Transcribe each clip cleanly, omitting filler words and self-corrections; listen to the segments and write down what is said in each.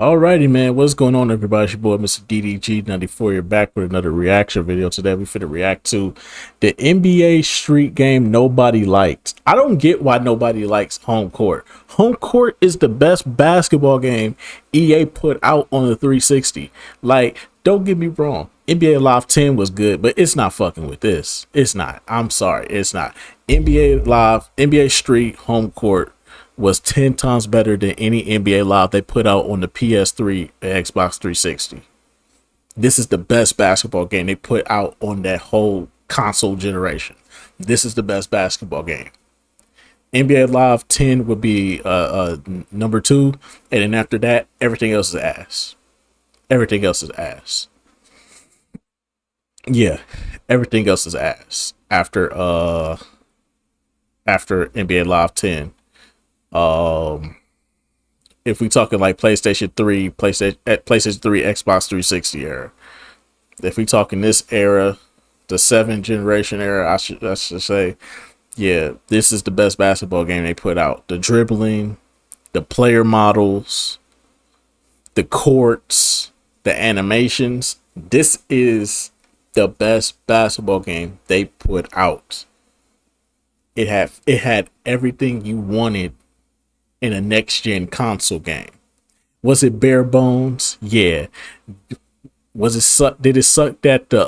Alrighty, man. What's going on, everybody? It's your boy, Mr. DDG94. You're back with another reaction video. Today, we finna react to the NBA Street game nobody liked. I don't get why nobody likes Home Court. Home Court is the best basketball game EA put out on the 360. Like, don't get me wrong. NBA Live 10 was good, but it's not fucking with this. It's not. I'm sorry. It's not. NBA Live, NBA Street, Home Court was 10 times better than any NBA Live they put out on the PS3 and Xbox 360. This is the best basketball game they put out on that whole console generation. This is the best basketball game. NBA Live 10 would be number 2, and then after that, everything else is ass. Everything else is ass. Yeah, everything else is ass after NBA Live 10. If we talking like PlayStation 3, PlayStation 3, Xbox 360 era. If we talking this era, the 7th generation era, I should say, yeah, this is the best basketball game they put out. The dribbling, the player models, the courts, the animations. This is the best basketball game they put out. It had everything you wanted in a next gen console game. Was it bare bones? Yeah. Was it suck? Did it suck that the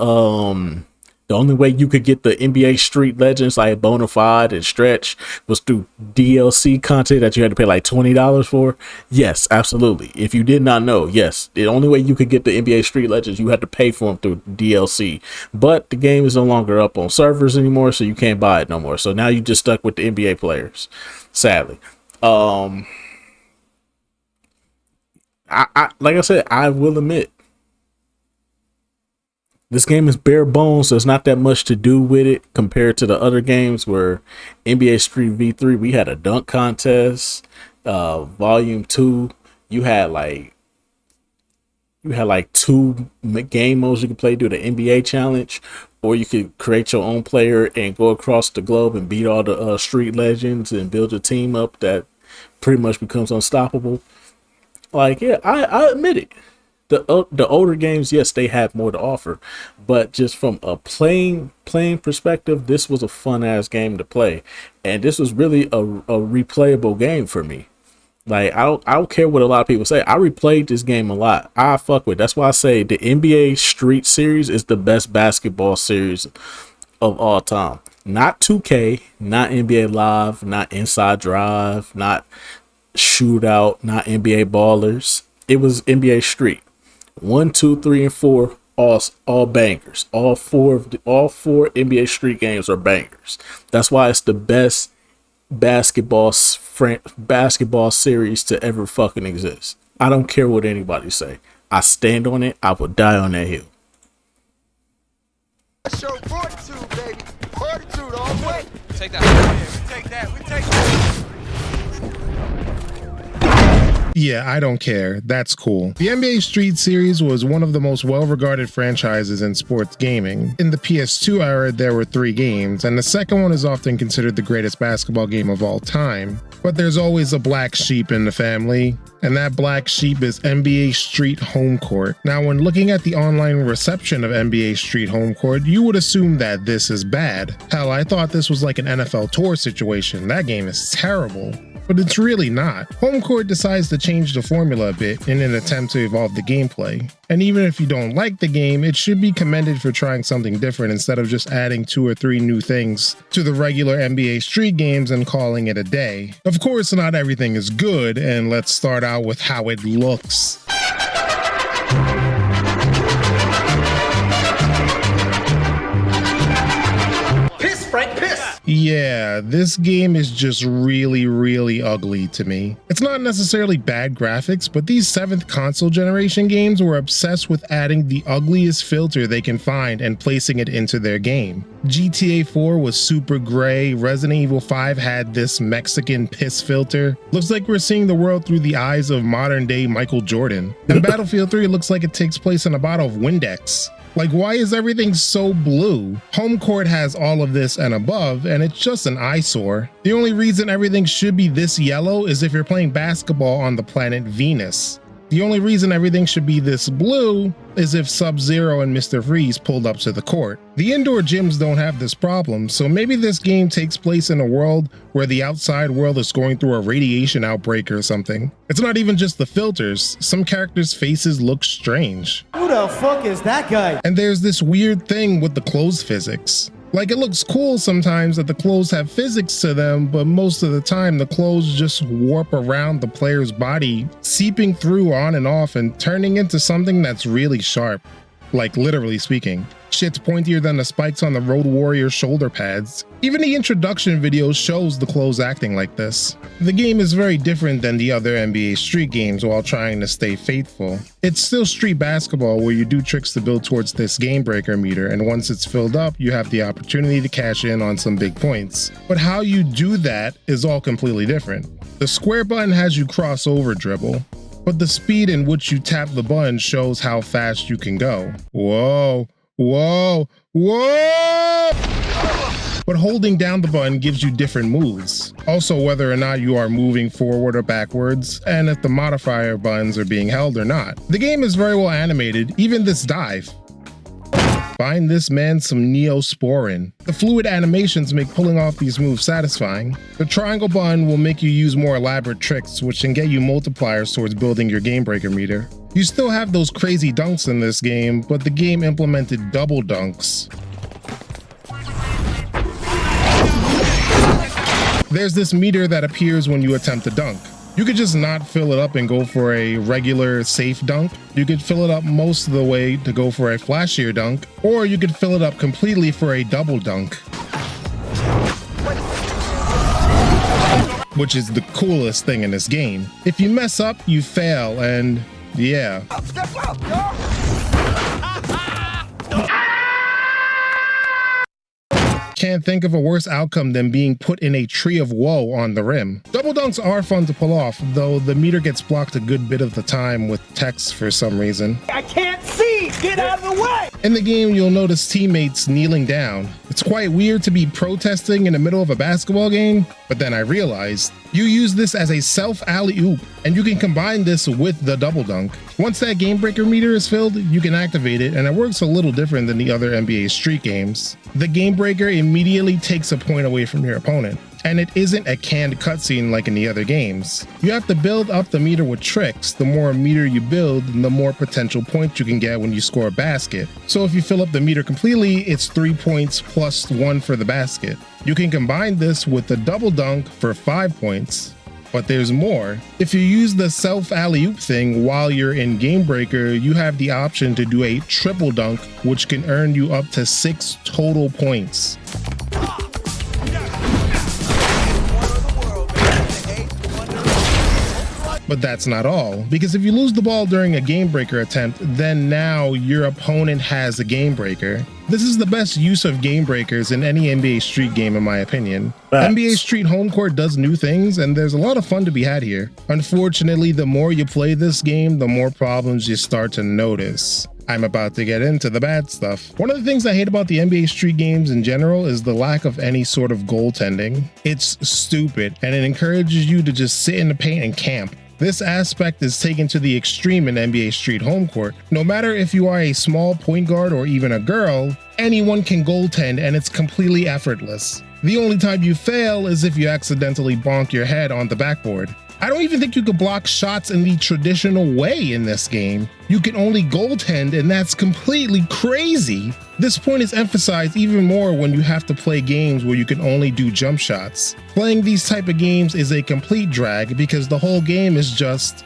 only way you could get the NBA Street Legends like Bonafide and Stretch was through DLC content that you had to pay like $20 for? Yes, absolutely. If you did not know, yes, the only way you could get the NBA Street Legends, you had to pay for them through DLC. But the game is no longer up on servers anymore, so you can't buy it no more. So now you just stuck with the NBA players, sadly. I like I said, I will admit this game is bare bones, so there's not that much to do with it compared to the other games where NBA Street V3, we had a dunk contest, volume 2, you had like 2 game modes you could play, do the NBA challenge, or you could create your own player and go across the globe and beat all the street legends and build a team up that pretty much becomes unstoppable. Like, yeah, I admit it. The older games, yes, they have more to offer, but just from a playing perspective, this was a fun ass game to play, and this was really a replayable game for me. Like, I don't care what a lot of people say. I replayed this game a lot. I fuck with. That's why I say the NBA Street series is the best basketball series of all time. Not 2K, not NBA Live, not Inside Drive, not Shootout, not NBA Ballers. It was NBA Street. 1, 2, 3, and 4, all bangers. All four NBA Street games are bangers. That's why it's the best basketball series to ever fucking exist. I don't care what anybody say. I stand on it. I will die on that hill. Show fortitude, baby. Fortitude all the way. Take that. Yeah, we take that. Yeah, I don't care. That's cool. The NBA Street Series was one of the most well-regarded franchises in sports gaming. In the PS2 era, there were 3 games, and the second one is often considered the greatest basketball game of all time. But there's always a black sheep in the family, and that black sheep is NBA Street Home Court. Now, when looking at the online reception of NBA Street Home Court, you would assume that this is bad. Hell, I thought this was like an NFL Tour situation. That game is terrible. But it's really not. Home Court decides to change the formula a bit in an attempt to evolve the gameplay. And even if you don't like the game, it should be commended for trying something different instead of just adding 2 or 3 new things to the regular NBA Street games and calling it a day. Of course, not everything is good, and let's start out with how it looks. Yeah, this game is just really ugly to me. It's not necessarily bad graphics, but these 7th console generation games were obsessed with adding the ugliest filter they can find and placing it into their game. GTA 4 was super gray, Resident Evil 5 had this Mexican piss filter. Looks like we're seeing the world through the eyes of modern day Michael Jordan. And Battlefield 3 looks like it takes place in a bottle of Windex. Like, why is everything so blue? Home Court has all of this and above, and it's just an eyesore. The only reason everything should be this yellow is if you're playing basketball on the planet Venus. The only reason everything should be this blue is if Sub-Zero and Mr. Freeze pulled up to the court. The indoor gyms don't have this problem, so maybe this game takes place in a world where the outside world is going through a radiation outbreak or something. It's not even just the filters, some characters' faces look strange. Who the fuck is that guy? And there's this weird thing with the clothes physics. Like, it looks cool sometimes that the clothes have physics to them, but most of the time the clothes just warp around the player's body, seeping through on and off and turning into something that's really sharp. Like, literally speaking. Shit's pointier than the spikes on the Road Warrior shoulder pads. Even the introduction video shows the clothes acting like this. The game is very different than the other NBA Street games while trying to stay faithful. It's still street basketball where you do tricks to build towards this game breaker meter, and once it's filled up, you have the opportunity to cash in on some big points. But how you do that is all completely different. The square button has you cross over dribble, but the speed in which you tap the button shows how fast you can go. Whoa. Whoa, whoa! But holding down the button gives you different moves. Also, whether or not you are moving forward or backwards, and if the modifier buttons are being held or not. The game is very well animated, even this dive. Find this man some Neosporin. The fluid animations make pulling off these moves satisfying. The triangle button will make you use more elaborate tricks, which can get you multipliers towards building your game breaker meter. You still have those crazy dunks in this game, but the game implemented double dunks. There's this meter that appears when you attempt a dunk. You could just not fill it up and go for a regular safe dunk. You could fill it up most of the way to go for a flashier dunk, or you could fill it up completely for a double dunk, which is the coolest thing in this game. If you mess up, you fail, and yeah. Step up, y'all. Can't think of a worse outcome than being put in a tree of woe on the rim. Double dunks are fun to pull off, though the meter gets blocked a good bit of the time with text for some reason. I can't see! Get out of the way! In the game, you'll notice teammates kneeling down. It's quite weird to be protesting in the middle of a basketball game, but then I realized you use this as a self alley-oop, and you can combine this with the double dunk. Once that game breaker meter is filled, you can activate it, and it works a little different than the other NBA Street games. The game breaker immediately takes a point away from your opponent, and it isn't a canned cutscene like in the other games. You have to build up the meter with tricks. The more meter you build, the more potential points you can get when you score a basket. So if you fill up the meter completely, it's 3 points plus 1 for the basket. You can combine this with the double dunk for 5 points. But there's more. If you use the self alley-oop thing while you're in Game Breaker, you have the option to do a triple dunk, which can earn you up to 6 total points. But that's not all, because if you lose the ball during a game breaker attempt, then now your opponent has a game breaker. This is the best use of game breakers in any NBA Street game in my opinion. NBA Street Home Court does new things, and there's a lot of fun to be had here. Unfortunately, the more you play this game, the more problems you start to notice. I'm about to get into the bad stuff. One of the things I hate about the NBA Street games in general is the lack of any sort of goaltending. It's stupid, and it encourages you to just sit in the paint and camp. This aspect is taken to the extreme in NBA Street Home Court. No matter if you are a small point guard or even a girl, anyone can goaltend and it's completely effortless. The only time you fail is if you accidentally bonk your head on the backboard. I don't even think you could block shots in the traditional way in this game. You can only goaltend, and that's completely crazy. This point is emphasized even more when you have to play games where you can only do jump shots. Playing these type of games is a complete drag because the whole game is just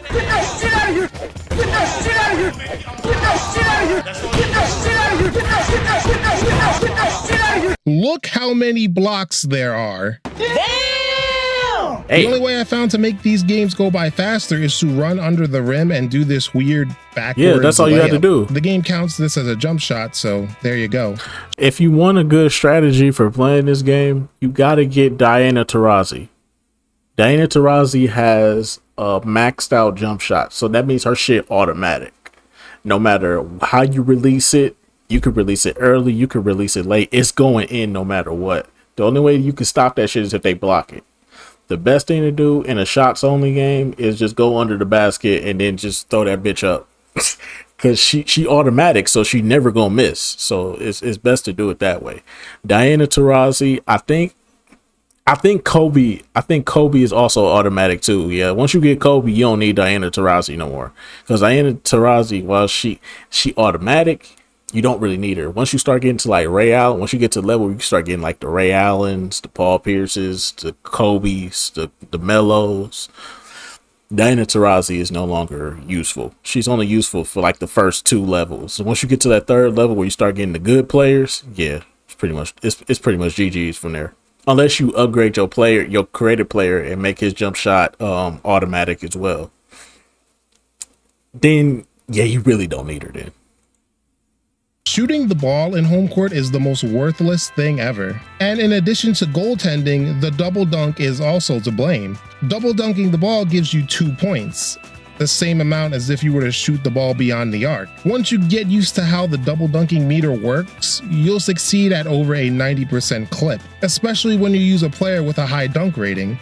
Get that shit out of here! Get that shit out of here! Get that shit out of here! Get that shit out of here! Get that shit out of here! look how many blocks there are. Hey. The only way I found to make these games go by faster is to run under the rim and do this weird backwards. Yeah, that's all you have to do. The game counts this as a jump shot, so there you go. If you want a good strategy for playing this game, you got to get Diana Taurasi. Diana Taurasi has a maxed out jump shot, so that means her shit automatic. No matter how you release it, you could release it early, you could release it late. It's going in no matter what. The only way you can stop that shit is if they block it. The best thing to do in a shots only game is just go under the basket and then just throw that bitch up. Cause she automatic, so she never gonna miss. So it's best to do it that way. Diana Taurasi, I think Kobe is also automatic too. Yeah, once you get Kobe, you don't need Diana Taurasi no more. Because Diana Taurasi, well, she automatic. You don't really need her. Once you start getting to like Ray Allen, once you get to the level, you start getting like the Ray Allens, the Paul Pierces, the Kobe's, the Melos. Diana Taurasi is no longer useful. She's only useful for like the first 2 levels. So once you get to that 3rd level where you start getting the good players, yeah, it's pretty much GG's from there. Unless you upgrade your player, your creative player, and make his jump shot automatic as well. Then yeah, you really don't need her then. Shooting the ball in home court is the most worthless thing ever. And in addition to goaltending, the double dunk is also to blame. Double dunking the ball gives you 2 points, the same amount as if you were to shoot the ball beyond the arc. Once you get used to how the double dunking meter works, you'll succeed at over a 90% clip, especially when you use a player with a high dunk rating.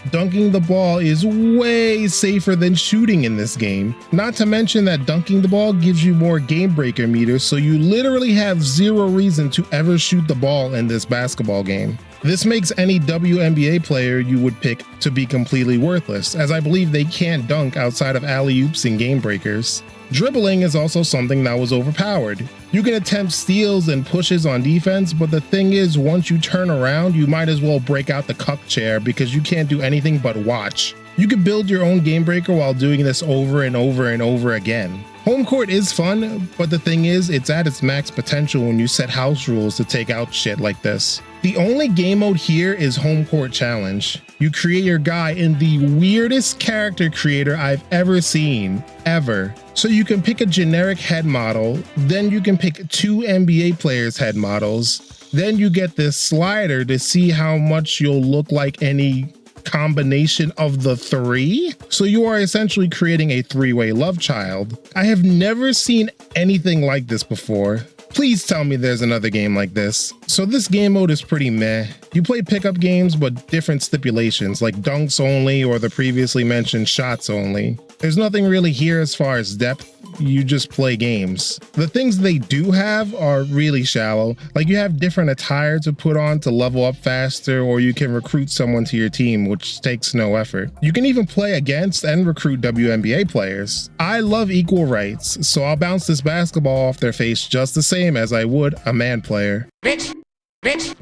Dunking the ball is way safer than shooting in this game. Not to mention that dunking the ball gives you more game breaker meters, so you literally have 0 reason to ever shoot the ball in this basketball game. This makes any WNBA player you would pick to be completely worthless, as I believe they can't dunk outside of alley-oops and game breakers. Dribbling is also something that was overpowered. You can attempt steals and pushes on defense, but the thing is, once you turn around, you might as well break out the cuck chair because you can't do anything but watch. You can build your own game breaker while doing this over and over and over again. Home court is fun, but the thing is, it's at its max potential when you set house rules to take out shit like this. The only game mode here is Home Court Challenge. You create your guy in the weirdest character creator I've ever seen, ever. So you can pick a generic head model, then you can pick 2 NBA players' head models, then you get this slider to see how much you'll look like any combination of the 3. So you are essentially creating a 3-way love child. I have never seen anything like this before. Please tell me there's another game like this. So this game mode is pretty meh. You play pickup games but different stipulations like dunks only or the previously mentioned shots only. There's nothing really here as far as depth. You just play games. The things they do have are really shallow, like you have different attire to put on to level up faster, or you can recruit someone to your team, which takes no effort. You can even play against and recruit WNBA players. I love equal rights, so I'll bounce this basketball off their face just the same as I would a man player. Bitch.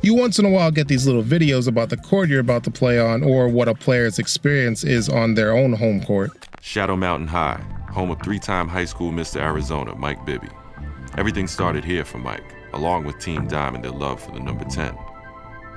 You once in a while get these little videos about the court you're about to play on or what a player's experience is on their own home court. Shadow Mountain High, home of 3-time high school Mr. Arizona, Mike Bibby. Everything started here for Mike, along with Team Dime and their love for the number 10.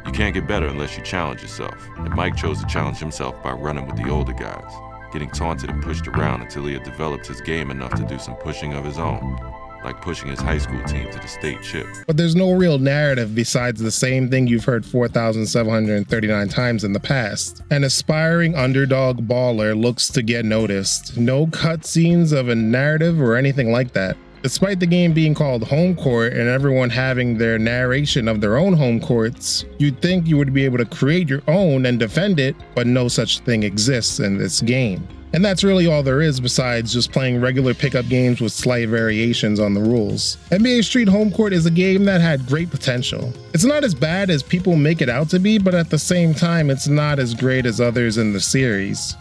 You can't get better unless you challenge yourself, and Mike chose to challenge himself by running with the older guys, getting taunted and pushed around until he had developed his game enough to do some pushing of his own, like pushing his high school team to the state chip. But there's no real narrative besides the same thing you've heard 4,739 times in the past. An aspiring underdog baller looks to get noticed. No cutscenes of a narrative or anything like that. Despite the game being called Home Court and everyone having their narration of their own home courts, you'd think you would be able to create your own and defend it, but no such thing exists in this game. And that's really all there is besides just playing regular pickup games with slight variations on the rules. NBA Street Home Court is a game that had great potential. It's not as bad as people make it out to be, but at the same time, it's not as great as others in the series,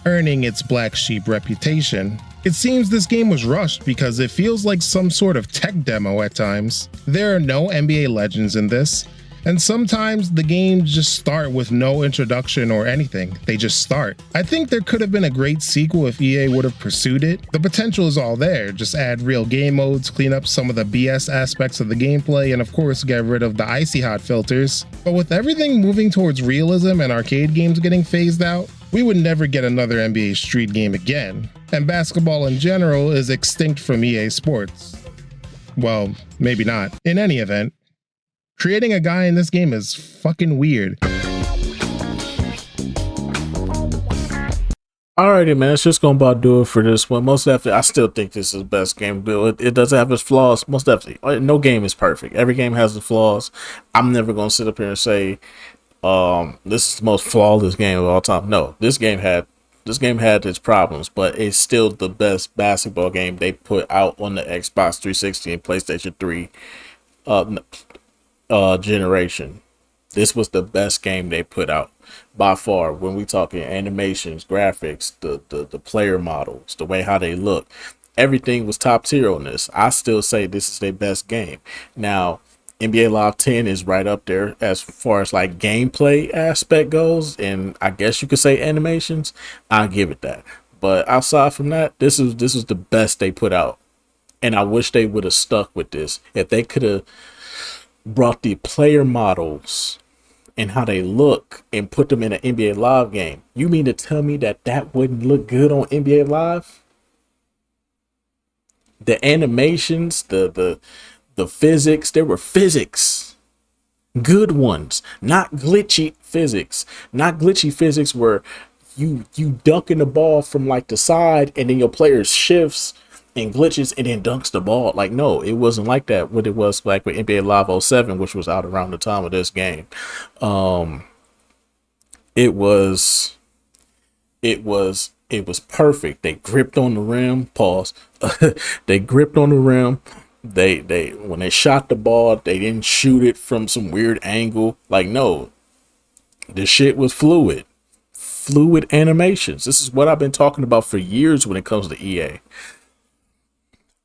earning its black sheep reputation. It seems this game was rushed because it feels like some sort of tech demo at times. There are no NBA legends in this, and sometimes the games just start with no introduction or anything. They just start. I think there could have been a great sequel if EA would have pursued it. The potential is all there. Just add real game modes, clean up some of the BS aspects of the gameplay, and of course get rid of the icy hot filters. But with everything moving towards realism and arcade games getting phased out, we would never get another NBA Street game again. And basketball in general is extinct from EA Sports. Well, maybe not. In any event, creating a guy in this game is fucking weird. Alrighty, man. It's just gonna about do it for this one. Most definitely, I still think this is the best game build. It does have its flaws. Most definitely, no game is perfect. Every game has the flaws. I'm never gonna sit up here and say, this is the most flawless game of all time. No, this game had its problems, but it's still the best basketball game they put out on the Xbox 360 and PlayStation 3 generation. This was the best game they put out by far. When we talking animations, graphics, the player models, the way how they look, everything was top tier on this. I still say this is their best game. Now, NBA Live 10 is right up there as far as like gameplay aspect goes, and I guess you could say animations. I'll give it that. But outside from that, this is the best they put out. And I wish they would have stuck with this. If they could have brought the player models and how they look and put them in an NBA Live game. You mean to tell me that that wouldn't look good on NBA Live? The animations, the physics, there were physics, good ones, not glitchy physics, not glitchy physics where you dunking the ball from like the side and then your player shifts and glitches and then dunks the ball. Like, no, it wasn't like that. What it was like with NBA Live 07, which was out around the time of this game. It was perfect. They gripped on the rim. Pause. They gripped on the rim. They when they shot the ball, they didn't shoot it from some weird angle. Like, no, the shit was fluid animations. This is what I've been talking about for years when it comes to EA.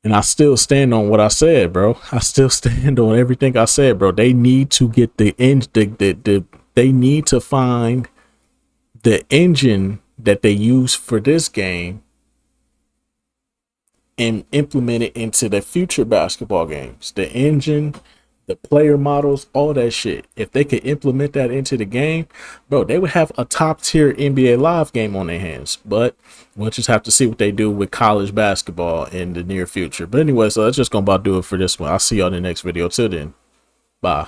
And I still stand on what I said, bro. I still stand on everything I said, bro. They need to get they need to find the engine that they use for this game and implement it into the future basketball games. The engine, the player models, all that shit. If they could implement that into the game, bro, they would have a top tier NBA Live game on their hands. But we'll just have to see what they do with college basketball in the near future. But anyway, so that's just gonna about do it for this one. I'll see y'all in the next video. Till then, bye.